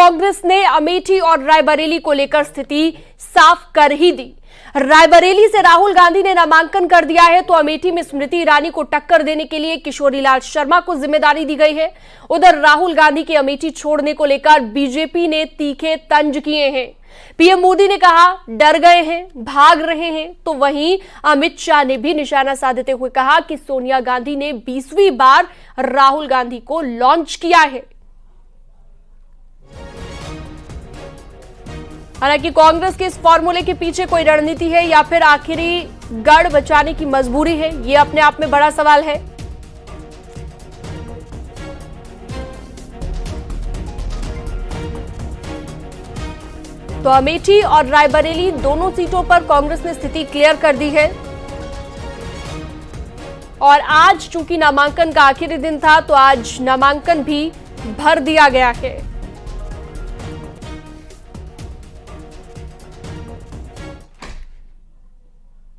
कांग्रेस ने अमेठी और रायबरेली को लेकर स्थिति साफ कर ही दी। रायबरेली से राहुल गांधी ने नामांकन कर दिया है तो अमेठी में स्मृति ईरानी को टक्कर देने के लिए किशोरीलाल शर्मा को जिम्मेदारी दी गई है। उधर राहुल गांधी के अमेठी छोड़ने को लेकर बीजेपी ने तीखे तंज किए हैं। पीएम मोदी ने कहा डर गए हैं, भाग रहे हैं, तो वहीं अमित शाह ने भी निशाना साधते हुए कहा कि सोनिया गांधी ने 20वीं बार राहुल गांधी को लॉन्च किया है। हालांकि कांग्रेस के इस फॉर्मूले के पीछे कोई रणनीति है या फिर आखिरी गढ़ बचाने की मजबूरी है, यह अपने आप में बड़ा सवाल है। तो अमेठी और रायबरेली दोनों सीटों पर कांग्रेस ने स्थिति क्लियर कर दी है और आज चूंकि नामांकन का आखिरी दिन था तो आज नामांकन भी भर दिया गया है।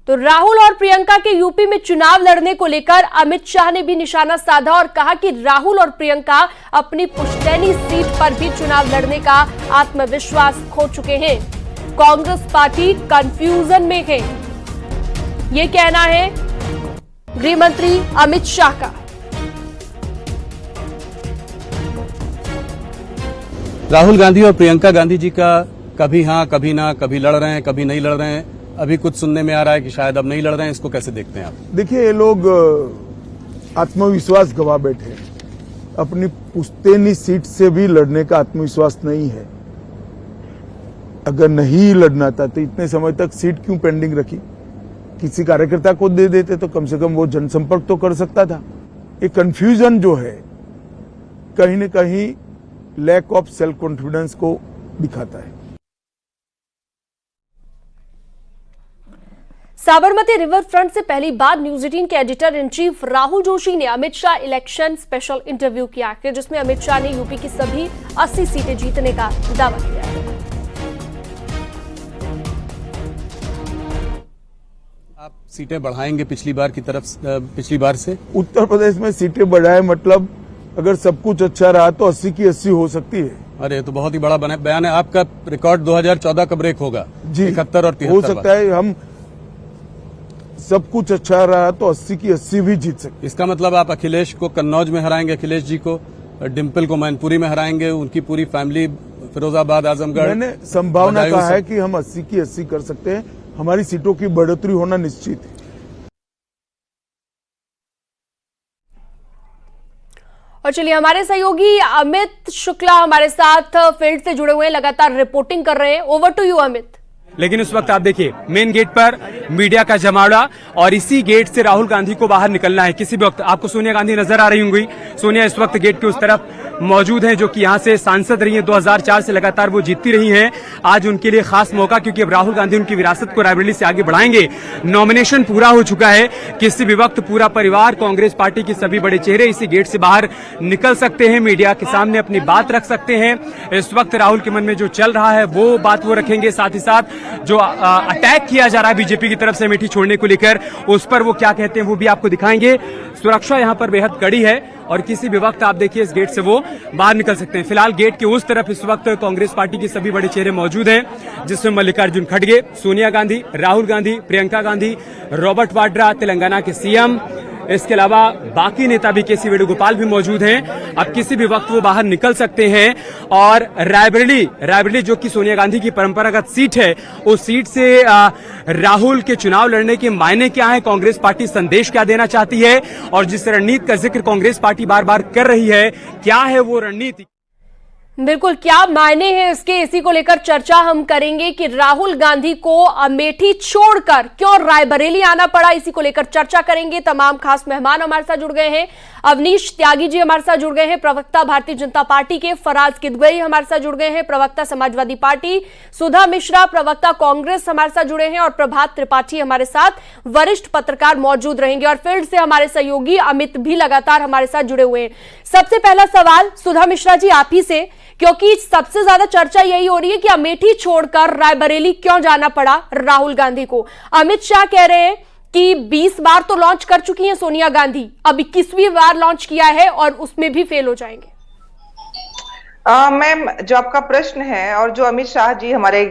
तो राहुल और प्रियंका के यूपी में चुनाव लड़ने को लेकर अमित शाह ने भी निशाना साधा और कहा कि राहुल और प्रियंका अपनी पुश्तैनी सीट पर भी चुनाव लड़ने का आत्मविश्वास खो चुके हैं। कांग्रेस पार्टी कंफ्यूजन में है, ये कहना है गृह मंत्री अमित शाह का। राहुल गांधी और प्रियंका गांधी जी का कभी हां कभी ना, कभी लड़ रहे हैं कभी नहीं लड़ रहे हैं, अभी कुछ सुनने में आ रहा है कि शायद अब नहीं लड़ रहे हैं, इसको कैसे देखते हैं आप? देखिए, ये लोग आत्मविश्वास गवा बैठे, अपनी पुश्तैनी सीट से भी लड़ने का आत्मविश्वास नहीं है। अगर नहीं लड़ना था तो इतने समय तक सीट क्यों पेंडिंग रखी? किसी कार्यकर्ता को दे देते तो कम से कम वो जनसंपर्क तो कर सकता था। ये कंफ्यूजन जो है कहीं न कहीं लैक ऑफ सेल्फ कॉन्फिडेंस को दिखाता है। साबरमती रिवर फ्रंट से पहली बार न्यूज 18 के editor in chief Rahul Joshi ने Amit Shah election special interview किया है, जिसमें अमित शाह ने यूपी की सभी 80 सीटें जीतने का दावा किया है। आप सीटें बढ़ाएंगे पिछली बार से? उत्तर प्रदेश में सीटें बढ़ाए मतलब अगर सब कुछ अच्छा रहा तो 80 की 80 हो सकती है। अरे तो बहुत ही बड़ा बयान है आपका। रिकॉर्ड 2014 का ब्रेक होगा जी, 71 और 73 हो सकता है। हम सब कुछ अच्छा रहा तो 80 की 80 भी जीत सकते। इसका मतलब आप अखिलेश को कन्नौज में हराएंगे, अखिलेश जी को, डिम्पल को मैनपुरी में हराएंगे, उनकी पूरी फैमिली फिरोजाबाद, आजमगढ़। मैंने संभावना कहा है कि हम 80 की 80 कर सकते हैं। हमारी सीटों की बढ़ोतरी होना निश्चित है। और चलिए, हमारे सहयोगी अमित शुक्ला हमारे साथ फील्ड से जुड़े हुए हैं, लगातार रिपोर्टिंग कर रहे हैं। Over to you Amit. लेकिन उस वक्त आप देखिए मेन गेट पर मीडिया का जमावड़ा और इसी गेट से राहुल गांधी को बाहर निकलना है। किसी भी वक्त आपको सोनिया गांधी नजर आ रही होंगी। सोनिया इस वक्त गेट के उस तरफ मौजूद हैं, जो कि यहां से सांसद रही हैं। 2004 से लगातार वो जीतती रही हैं। आज उनके लिए खास मौका, क्योंकि अब राहुल गांधी उनकी विरासत को रायबरेली से आगे बढ़ाएंगे। नॉमिनेशन पूरा हो चुका है। किसी भी वक्त पूरा परिवार, कांग्रेस पार्टी के सभी बड़े चेहरे इसी गेट से बाहर निकल सकते हैं, मीडिया के सामने अपनी बात रख सकते हैं। इस वक्त राहुल के मन में जो चल रहा है वो बात वो रखेंगे। साथ ही साथ जो अटैक किया जा रहा है बीजेपी की तरफ से अमेठी छोड़ने को लेकर, उस पर वो क्या कहते हैं वो भी आपको दिखाएंगे। सुरक्षा यहाँ पर बेहद कड़ी है और किसी भी वक्त आप देखिए इस गेट से वो बाहर निकल सकते हैं। फिलहाल गेट के उस तरफ इस वक्त कांग्रेस पार्टी के सभी बड़े चेहरे मौजूद हैं, जिसमें मल्लिकार्जुन खड़गे, सोनिया गांधी, राहुल गांधी, प्रियंका गांधी, रॉबर्ट वाड्रा तेलंगाना के सीएम, इसके अलावा बाकी नेता भी, केसी वेणुगोपाल भी मौजूद हैं। अब किसी भी वक्त वो बाहर निकल सकते हैं। और रायबरेली जो कि सोनिया गांधी की परंपरागत सीट है, उस सीट से राहुल के चुनाव लड़ने के मायने क्या है, कांग्रेस पार्टी संदेश क्या देना चाहती है, और जिस रणनीति का जिक्र कांग्रेस पार्टी बार बार कर रही है, क्या है वो रणनीति? बिल्कुल, क्या मायने हैं इसके, इसी को लेकर चर्चा हम करेंगे कि राहुल गांधी को अमेठी छोड़कर क्यों रायबरेली आना पड़ा, इसी को लेकर चर्चा करेंगे। तमाम खास मेहमान हमारे साथ जुड़ गए हैं। अवनीश त्यागी जी हमारे साथ जुड़ गए हैं, प्रवक्ता भारतीय जनता पार्टी के। फराज किदवई हमारे साथ जुड़ गए हैं, प्रवक्ता समाजवादी पार्टी। सुधा मिश्रा प्रवक्ता कांग्रेस हमारे साथ जुड़े हैं और प्रभात त्रिपाठी हमारे साथ वरिष्ठ पत्रकार मौजूद रहेंगे। और फील्ड से हमारे सहयोगी अमित भी लगातार हमारे साथ जुड़े हुए हैं। सबसे पहला सवाल सुधा मिश्रा जी आप ही से, क्योंकि सबसे ज्यादा चर्चा यही हो रही है कि अमेठी छोड़कर रायबरेली क्यों जाना पड़ा राहुल गांधी को। अमित शाह कह रहे हैं कि 20 बार तो लॉन्च कर चुकी हैं सोनिया गांधी, अब 21वीं बार लॉन्च किया है और उसमें भी फेल हो जाएंगे। मैम, जो आपका प्रश्न है और जो अमित शाह जी हमारे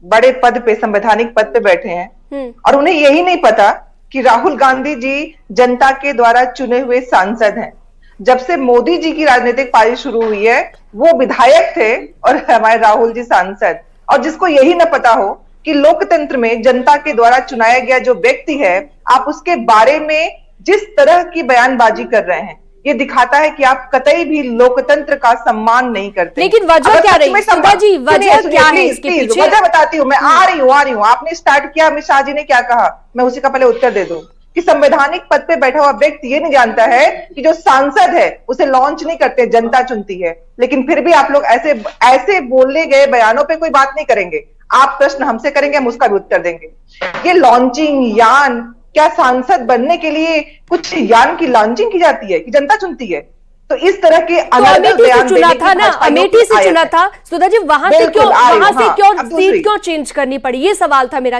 बड़े पद पे, संवैधानिक पद पे बैठे हैं और उन्हें यही नहीं पता कि राहुल गांधी जी जनता के द्वारा चुने हुए सांसद हैं। जब से मोदी जी की राजनीतिक पारी शुरू हुई है वो विधायक थे और हमारे राहुल जी सांसद। और जिसको यही न पता हो कि लोकतंत्र में जनता के द्वारा चुनाया गया जो व्यक्ति है, आप उसके बारे में जिस तरह की बयानबाजी कर रहे हैं, ये दिखाता है कि आप कतई भी लोकतंत्र का सम्मान नहीं करते। लेकिन वजह क्या रही सुधा जी, वजह क्या है इसके पीछे? वजह बताती हूँ मैं, आ रही हूँ। आपने स्टार्ट किया, अमित शाह जी ने क्या कहा, मैं उसी का पहले उत्तर दे दूं कि संवैधानिक पद पे बैठा हुआ व्यक्ति ये नहीं जानता है कि जो सांसद है उसे लॉन्च नहीं करते, जनता चुनती है। लेकिन फिर भी आप लोग ऐसे बोलने गए बयानों पे कोई बात नहीं करेंगे। आप प्रश्न हमसे करेंगे, हम उसका भी उत्तर देंगे। ये लॉन्चिंग यान, क्या सांसद बनने के लिए कुछ यान की लॉन्चिंग की जाती है कि जनता चुनती है? तो इस तरह के अमेठी से चुना था ना, अमेठी से चुना था सुधा जी, वहां से क्यों सीट क्यों चेंज करनी पड़ी? ये सवाल था मेरा।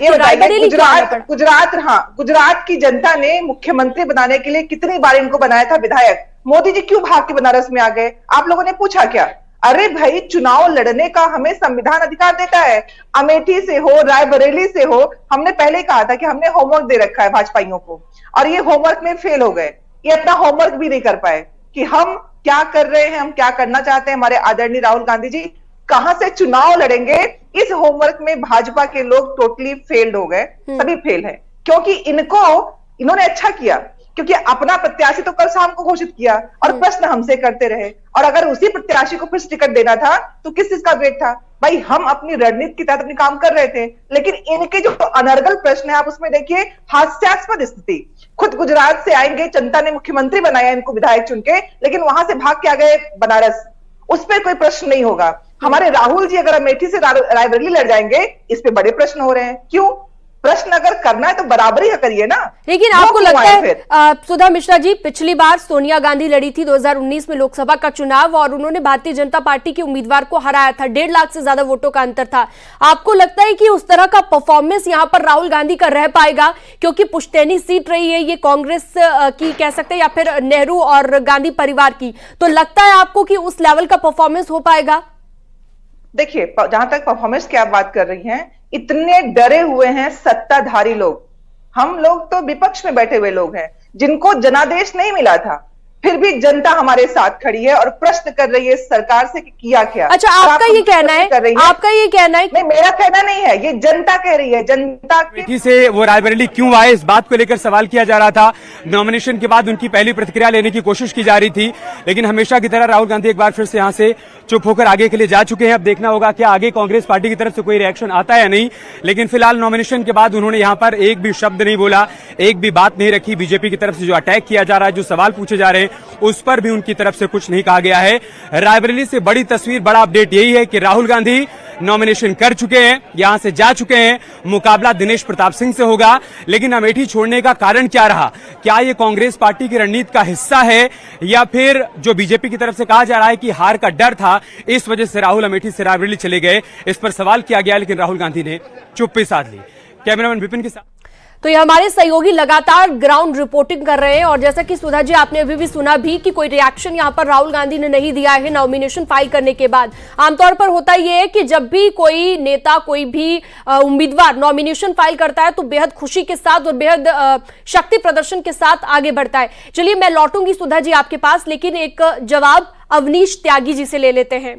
गुजरात की जनता ने मुख्यमंत्री बनाने के लिए कितनी बार इनको बनाया था विधायक। मोदी जी क्यों भाग के बनारस में आ गए? आप लोगों ने पूछा क्या? अरे भाई, चुनाव लड़ने का हमें संविधान अधिकार देता है। अमेठी से हो, रायबरेली से हो, हमने पहले कहा था कि हमने होमवर्क दे रखा है भाजपाइयों को और ये होमवर्क में फेल हो गए। ये अपना होमवर्क भी नहीं कर पाए कि हम क्या कर रहे हैं, हम क्या करना चाहते हैं। हमारे आदरणीय राहुल गांधी जी कहां से चुनाव लड़ेंगे, इस होमवर्क में भाजपा के लोग टोटली फेल्ड हो गए। सभी फेल है क्योंकि इन्होंने अच्छा किया क्योंकि अपना प्रत्याशी तो कल शाम को घोषित किया और प्रश्न हमसे करते रहे। और अगर उसी प्रत्याशी को फिर टिकट देना था तो किस चीज का वेट था? भाई, हम अपनी रणनीति के तहत अपनी काम कर रहे थे, लेकिन इनके जो अनर्गल प्रश्न है आप उसमें देखिए हास्यास्पद स्थिति। खुद गुजरात से आएंगे, जनता ने मुख्यमंत्री बनाया इनको विधायक चुन के, लेकिन वहां से भाग के आ गए बनारस। उस पर कोई प्रश्न नहीं होगा। हमारे राहुल जी अगर अमेठी से रायबरेली लड़ जाएंगे, इस पे बड़े प्रश्न हो रहे हैं। क्यों? प्रश्न अगर करना है तो बराबरी का करिए ना। लेकिन आपको लगता है सुधा मिश्रा जी, पिछली बार सोनिया गांधी लड़ी थी 2019 में लोकसभा का चुनाव और उन्होंने भारतीय जनता पार्टी के उम्मीदवार को हराया था, 1.5 लाख से ज्यादा वोटों का अंतर था। आपको लगता है कि उस तरह का परफॉर्मेंस यहां पर राहुल गांधी का रह पाएगा? क्योंकि पुश्तैनी सीट रही है ये कांग्रेस की कह सकते हैं या फिर नेहरू और गांधी परिवार की, तो लगता है आपको कि उस लेवल का परफॉर्मेंस हो पाएगा? देखिए, जहां तक परफॉर्मेंस की आप बात कर रही हैं, इतने डरे हुए हैं सत्ताधारी लोग। हम लोग तो विपक्ष में बैठे हुए लोग हैं जिनको जनादेश नहीं मिला था, फिर भी जनता हमारे साथ खड़ी है और प्रश्न कर रही है सरकार से कि किया क्या। अच्छा, आपका ये कहना है? आपका ये कहना है? नहीं, मेरा कहना नहीं है, ये जनता कह रही है। जनता अमेठी से वो रायबरेली क्यों आए, इस बात को लेकर सवाल किया जा रहा था। नॉमिनेशन के बाद उनकी पहली प्रतिक्रिया लेने की कोशिश की जा रही थी, लेकिन हमेशा की तरह राहुल गांधी एक बार फिर से यहां से चुप होकर आगे के लिए जा चुके हैं। अब देखना होगा कि आगे कांग्रेस पार्टी की तरफ से कोई रिएक्शन आता है या नहीं। लेकिन फिलहाल नॉमिनेशन के बाद उन्होंने यहां पर एक भी शब्द नहीं बोला, एक भी बात नहीं रखी। बीजेपी की तरफ से जो अटैक किया जा रहा है, जो सवाल पूछे जा रहे हैं, उस पर भी उनकी तरफ से कुछ नहीं कहा गया है। रायबरेली से बड़ी तस्वीर, बड़ा अपडेट यही है कि राहुल गांधी नॉमिनेशन कर चुके हैं, यहां से जा चुके हैं। मुकाबला दिनेश प्रताप सिंह से होगा। लेकिन अमेठी छोड़ने का कारण क्या रहा? क्या ये कांग्रेस पार्टी की रणनीति का हिस्सा है या फिर जो बीजेपी की तरफ से कहा जा रहा है कि हार का डर था, इस वजह से राहुल अमेठी से रायबरेली चले गए? इस पर सवाल किया गया, लेकिन राहुल गांधी ने चुप्पी साध ली। कैमरामैन विपिन के साथ तो ये हमारे सहयोगी लगातार ग्राउंड रिपोर्टिंग कर रहे हैं और जैसा कि सुधा जी आपने अभी भी सुना भी कि कोई रिएक्शन यहां पर राहुल गांधी ने नहीं दिया है नॉमिनेशन फाइल करने के बाद। आमतौर पर होता ये है कि जब भी कोई नेता, कोई भी उम्मीदवार नॉमिनेशन फाइल करता है तो बेहद खुशी के साथ और बेहद शक्ति प्रदर्शन के साथ आगे बढ़ता है। चलिए, मैं लौटूंगी सुधा जी आपके पास, लेकिन एक जवाब अवनीश त्यागी जी से ले लेते हैं।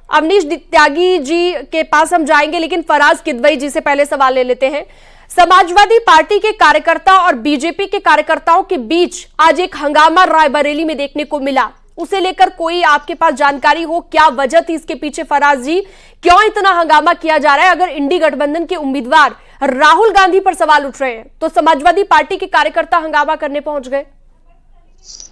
अवनीश त्यागी जी के पास हम जाएंगे, लेकिन फराज किदवई जी से पहले सवाल ले लेते हैं। समाजवादी पार्टी के कार्यकर्ता और बीजेपी के कार्यकर्ताओं के बीच आज एक हंगामा रायबरेली में देखने को मिला, उसे लेकर कोई आपके पास जानकारी हो? क्या वजह थी इसके पीछे फराज जी? क्यों इतना हंगामा किया जा रहा है? अगर इंडी गठबंधन के उम्मीदवार राहुल गांधी पर सवाल उठ रहे हैं तो समाजवादी पार्टी के कार्यकर्ता हंगामा करने पहुंच गए।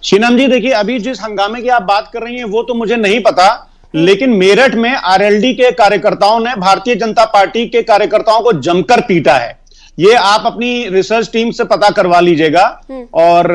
शीनम जी, देखिए, अभी जिस हंगामे की आप बात कर रही हैं वो तो मुझे नहीं पता, लेकिन मेरठ में आरएलडी के कार्यकर्ताओं ने भारतीय जनता पार्टी के कार्यकर्ताओं को जमकर पीटा है। ये आप अपनी रिसर्च टीम से पता करवा लीजिएगा। और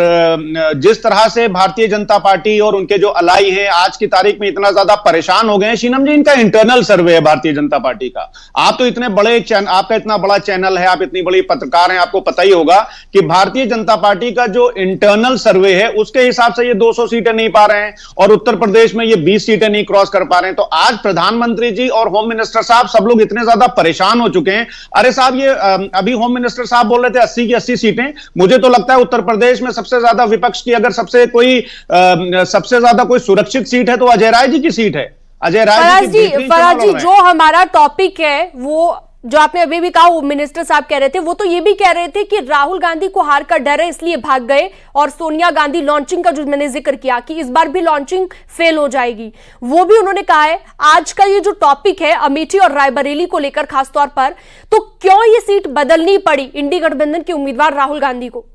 जिस तरह से भारतीय जनता पार्टी और उनके जो अलाई हैं आज की तारीख में इतना ज्यादा परेशान हो गए हैं, शीनम जी, इनका इंटरनल सर्वे है भारतीय जनता पार्टी का। आप तो इतने बड़े आपका इतना बड़ा चैनल है, आप इतनी बड़ी पत्रकार हैं, आपको पता ही होगा कि भारतीय जनता पार्टी का जो इंटरनल सर्वे है उसके हिसाब से ये 200 सीटें नहीं पा रहे हैं और उत्तर प्रदेश में ये 20 सीटें नहीं क्रॉस कर पा रहे हैं। तो आज प्रधानमंत्री जी और होम मिनिस्टर साहब सब लोग इतने ज्यादा परेशान हो चुके हैं। अरे साहब, ये अभी होम मिनिस्टर साहब बोल रहे थे 80 की 80 सीटें। मुझे तो लगता है उत्तर प्रदेश में सबसे ज्यादा विपक्ष की अगर सबसे ज्यादा कोई सुरक्षित सीट है तो अजय राय जी की सीट है। अजय राय जी फराज जी, जो हमारा टॉपिक है वो जो आपने अभी भी कहा, वो मिनिस्टर साहब कह रहे थे, वो तो ये भी कह रहे थे कि राहुल गांधी को हार का डर है इसलिए भाग गए, और सोनिया गांधी लॉन्चिंग का जो मैंने जिक्र किया कि इस बार भी लॉन्चिंग फेल हो जाएगी, वो भी उन्होंने कहा है। आज का ये जो टॉपिक है अमेठी और रायबरेली को लेकर खासतौर पर, तो क्यों ये सीट बदलनी पड़ी इंडी गठबंधन के उम्मीदवार राहुल गांधी को?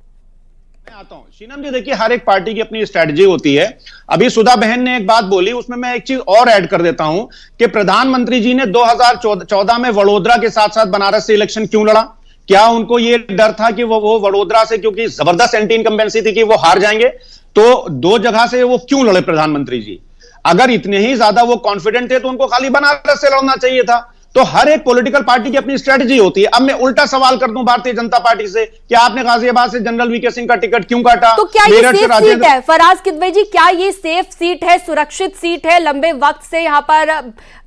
आता हूं शीनम जी, देखिए हर एक पार्टी की अपनी स्ट्रेटजी होती है। अभी सुधा बहन ने एक बात बोली, उसमें मैं एक चीज और ऐड कर देता हूं कि प्रधानमंत्री जी ने 2014 में वडोदरा के साथ साथ बनारस से इलेक्शन क्यों लड़ा? क्या उनको यह डर था कि वो वडोदरा से, क्योंकि जबरदस्त एंटी इनकम्बेंसी थी कि वो हार जाएंगे, तो 2 जगह से वो क्यों लड़े प्रधानमंत्री जी? अगर इतने ही ज्यादा वो कॉन्फिडेंट थे तो उनको खाली बनारस से लड़ना चाहिए था। तो हर एक पॉलिटिकल पार्टी की अपनी स्ट्रेटजी होती है। अब मैं उल्टा सवाल कर दूं भारतीय जनता पार्टी से कि आपने गाजियाबाद से जनरल वीके सिंह का टिकट क्यों काटा? तो क्या ये सेफ सीट है फराज किदवई जी? क्या ये सेफ सीट है, सुरक्षित सीट है? लंबे वक्त से यहां पर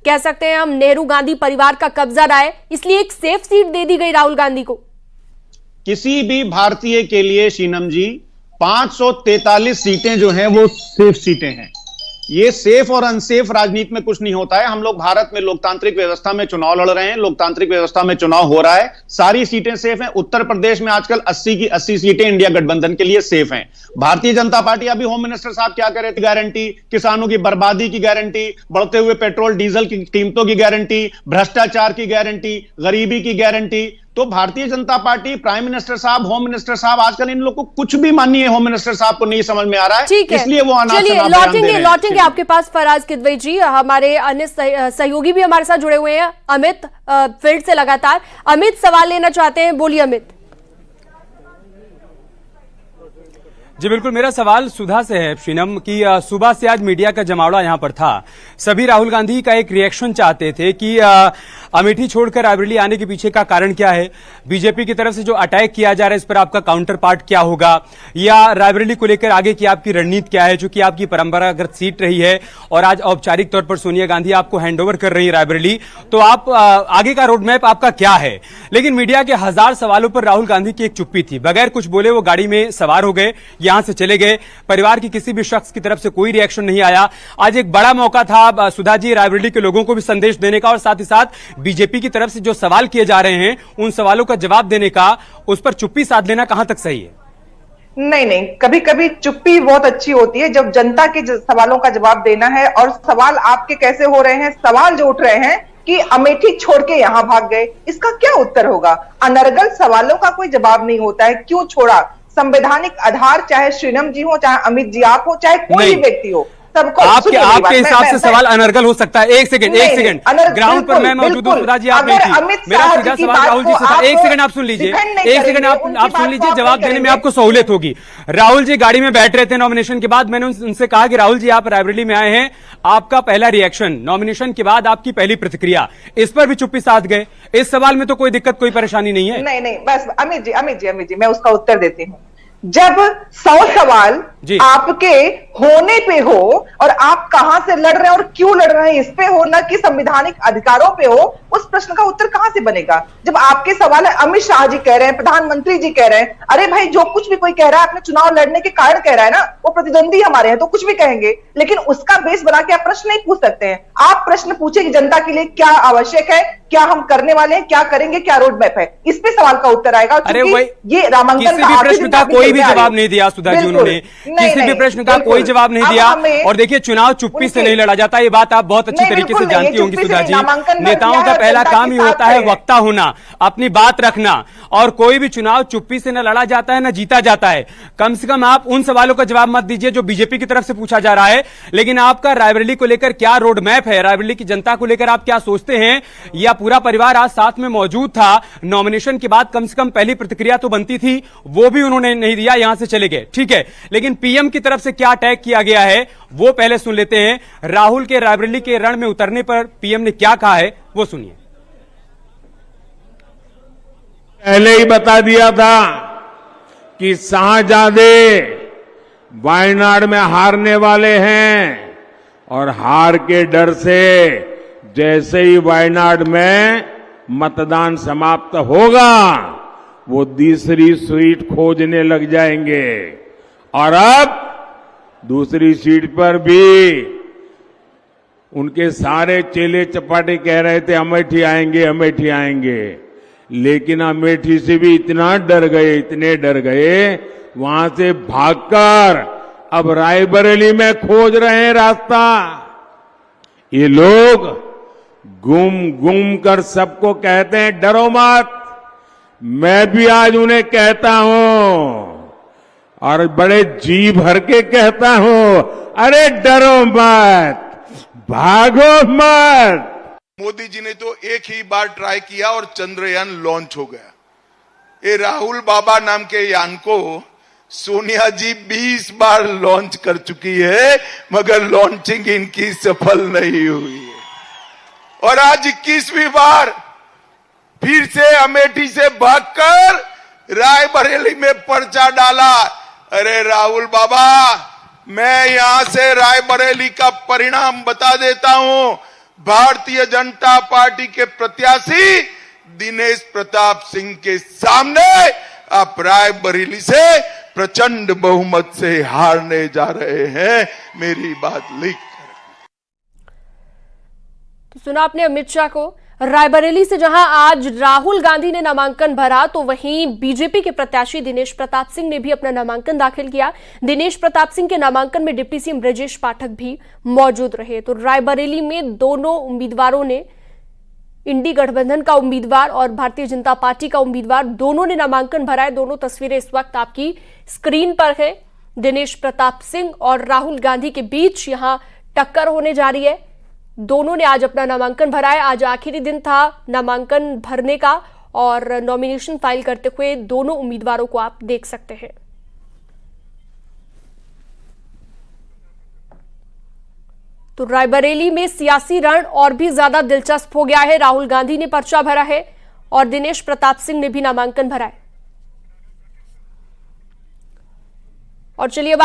कह सकते हैं हम नेहरू गांधी परिवार का कब्जा रहा है, इसलिए एक सेफ सीट दे दी गई राहुल गांधी को। किसी भी भारतीय के लिए शीनम जी 543 सीटें जो हैं वो सेफ सीटें हैं। ये सेफ और अनसेफ राजनीति में कुछ नहीं होता है। हम लोग भारत में लोकतांत्रिक व्यवस्था में चुनाव लड़ रहे हैं, लोकतांत्रिक व्यवस्था में चुनाव हो रहा है, सारी सीटें सेफ हैं। उत्तर प्रदेश में आजकल 80 की 80 सीटें इंडिया गठबंधन के लिए सेफ हैं। भारतीय जनता पार्टी, अभी होम मिनिस्टर साहब क्या कह रहे थे? गारंटी, किसानों की बर्बादी की गारंटी, बढ़ते हुए पेट्रोल डीजल की कीमतों की गारंटी, भ्रष्टाचार की गारंटी, गरीबी की गारंटी। तो Bharatiya Janata party, prime minister साहब, होम मिनिस्टर साहब, आजकल इन लोग को कुछ भी माननीय होम मिनिस्टर साहब को नहीं समझ में आ रहा है, इसलिए वो लौटेंगे आपके पास फराज किदवई जी। हमारे अन्य सहयोगी भी हमारे साथ जुड़े हुए हैं, अमित फील्ड से लगातार। अमित सवाल लेना चाहते हैं, बोलिए अमित। जी बिल्कुल, मेरा सवाल सुधा से है शीनम की सुबह से आज मीडिया का जमावड़ा यहां पर था। सभी राहुल गांधी का एक रिएक्शन चाहते थे कि अमेठी छोड़कर रायबरेली आने के पीछे का कारण क्या है, बीजेपी की तरफ से जो अटैक किया जा रहा है इस पर आपका काउंटर पार्ट क्या होगा, या रायबरेली को लेकर आगे की आपकी रणनीति क्या है, चूंकि आपकी परंपरागत सीट रही है और आज औपचारिक तौर पर सोनिया गांधी आपको हैंडओवर कर रही है रायबरेली, तो आप आगे का रोड मैप आपका क्या है? लेकिन मीडिया के 1000 सवालों पर राहुल गांधी की एक चुप्पी थी। बगैर कुछ बोले वो गाड़ी में सवार हो गए, यहां से चले गए। परिवार की किसी भी शख्स की तरफ से कोई रिएक्शन नहीं आया। आज एक बड़ा मौका था सुधा जी रायबरेली के लोगों को भी संदेश देने का और साथ ही साथ बीजेपी की तरफ से जो सवाल किए जा रहे हैं उन सवालों का जवाब देने का। उस पर चुप्पी साध लेना कहां तक सही है? नहीं, कभी कभी चुप्पी बहुत अच्छी होती है जब जनता के सवालों का जवाब देना है। और सवाल आपके कैसे हो रहे हैं? सवाल जो उठ रहे हैं कि अमेठी छोड़ के यहां भाग गए, इसका क्या उत्तर होगा? अनर्गल सवालों का कोई जवाब नहीं होता है। क्यों छोड़ा? संवैधानिक आधार, चाहे श्रीनम जी हो, चाहे अमित जी आप हो, चाहे कोई भी व्यक्ति हो, सबको आपके हिसाब से सवाल अनर्गल हो सकता है। एक सेकंड ग्राउंड पर मैं मौजूद हूं सुधा जी, आप मेरा सीधा सवाल राहुल जी से था। एक सेकंड आप सुन लीजिए, एक सेकंड आप सुन लीजिए, जवाब देने में आपको सहूलियत होगी। राहुल जी गाड़ी में बैठ रहे थे नॉमिनेशन के बाद, मैंने उनसे कहा कि राहुल जी आप रायबरेली में आए हैं, आपका पहला रिएक्शन नॉमिनेशन के बाद आपकी पहली प्रतिक्रिया, इस पर भी चुप्पी साध गए। इस सवाल में तो कोई दिक्कत कोई परेशानी नहीं है। नहीं, बस अमित जी मैं उसका उत्तर देती हूँ। जब 100 सवाल आपके होने पे हो और आप कहां से लड़ रहे हैं और क्यों लड़ रहे हैं इस पे हो, न कि संवैधानिक अधिकारों पे हो, उस प्रश्न का उत्तर कहां से बनेगा? जब आपके सवाल है, अमित शाह जी कह रहे हैं, प्रधानमंत्री जी कह रहे हैं, अरे भाई जो कुछ भी कोई कह रहा है अपने चुनाव लड़ने के कारण कह रहा है ना, वो प्रतिद्वंदी हमारे हैं तो कुछ भी कहेंगे, लेकिन उसका बेस बना के आप प्रश्न नहीं पूछ सकते हैं। आप प्रश्न पूछे कि जनता के लिए क्या आवश्यक है, क्या हम करने वाले हैं, क्या करेंगे, क्या रोड मैप है, इस पे सवाल का उत्तर आएगा। अरे ये रामांकन का कोई भी जवाब नहीं दिया सुधा जी, उन्होंने किसी भी प्रश्न का कोई सही जवाब नहीं अब दिया। हमें और देखिए, चुनाव चुप्पी से उनके- नहीं लड़ा जाता, ये बात आप बहुत अच्छी नहीं, तरीके से बिल्कुल नहीं, जानती ये होंगी चुप्पी से सुधा नहीं, जी। नामांकन भर नेताओं दिया का है, पहला जनता काम के ही होता साथ है है। वक्ता होना, अपनी बात रखना, और कोई भी चुनाव चुप्पी से न लड़ा जाता है न जीता जाता है। कम से कम आप उन सवालों का जवाब मत दीजिए जो बीजेपी की तरफ से पूछा जा रहा है, लेकिन आपका रायबरेली को लेकर क्या रोड मैप है, रायबरेली की जनता को लेकर आप क्या सोचते हैं? या पूरा परिवार आज साथ में मौजूद था, नॉमिनेशन के बाद कम से कम पहली प्रतिक्रिया तो बनती थी, वो भी उन्होंने नहीं दिया, यहां से चले गए, ठीक है। लेकिन पीएम की तरफ से क्या अटैक किया गया है वो पहले सुन लेते हैं। राहुल के रायबरेली के रण में उतरने पर पीएम ने क्या कहा है वो सुनिए। पहले ही बता दिया था कि शाहजादे वायनाड में हारने वाले हैं, और हार के डर से जैसे ही वायनाड में मतदान समाप्त होगा वो दूसरी सीट खोजने लग जाएंगे। और अब दूसरी सीट पर भी उनके सारे चेले चपाटे कह रहे थे अमेठी आएंगे, अमेठी आएंगे, लेकिन अमेठी से भी इतना डर गए, इतने डर गए, वहां से भागकर अब रायबरेली में खोज रहे हैं रास्ता। ये लोग गुम गुम कर सबको कहते हैं डरो मत। मैं भी आज उन्हें कहता हूं, और बड़े जी भर के कहता हूं, अरे डरो मत, भागो मत। मोदी जी ने तो एक ही बार ट्राई किया और चंद्रयान लॉन्च हो गया। ये राहुल बाबा नाम के यान को सोनिया जी 20 बार लॉन्च कर चुकी है, मगर लॉन्चिंग इनकी सफल नहीं हुई है। और आज 21वीं बार फिर से अमेठी से भागकर रायबरेली में पर्चा डाला। अरे राहुल बाबा, मैं यहां से रायबरेली का परिणाम बता देता हूं। भारतीय जनता पार्टी के प्रत्याशी दिनेश प्रताप सिंह के सामने आप रायबरेली से प्रचंड बहुमत से हारने जा रहे हैं। मेरी बात लिख तो सुना आपने अमित शाह को। रायबरेली से जहां आज राहुल गांधी ने नामांकन भरा, तो वहीं बीजेपी के प्रत्याशी दिनेश प्रताप सिंह ने भी अपना नामांकन दाखिल किया। दिनेश प्रताप सिंह के नामांकन में डिप्टी सीएम ब्रजेश पाठक भी मौजूद रहे। तो रायबरेली में दोनों उम्मीदवारों ने, इंडी गठबंधन का उम्मीदवार और भारतीय जनता पार्टी का उम्मीदवार, दोनों ने नामांकन भरा है। दोनों तस्वीरें इस वक्त आपकी स्क्रीन पर है। दिनेश प्रताप सिंह और राहुल गांधी के बीच यहां टक्कर होने जा रही है। दोनों ने आज अपना नामांकन भरा है। आज आखिरी दिन था नामांकन भरने का, और नॉमिनेशन फाइल करते हुए दोनों उम्मीदवारों को आप देख सकते हैं। तो रायबरेली में सियासी रण और भी ज्यादा दिलचस्प हो गया है। राहुल गांधी ने पर्चा भरा है और दिनेश प्रताप सिंह ने भी नामांकन भरा है। और चलिए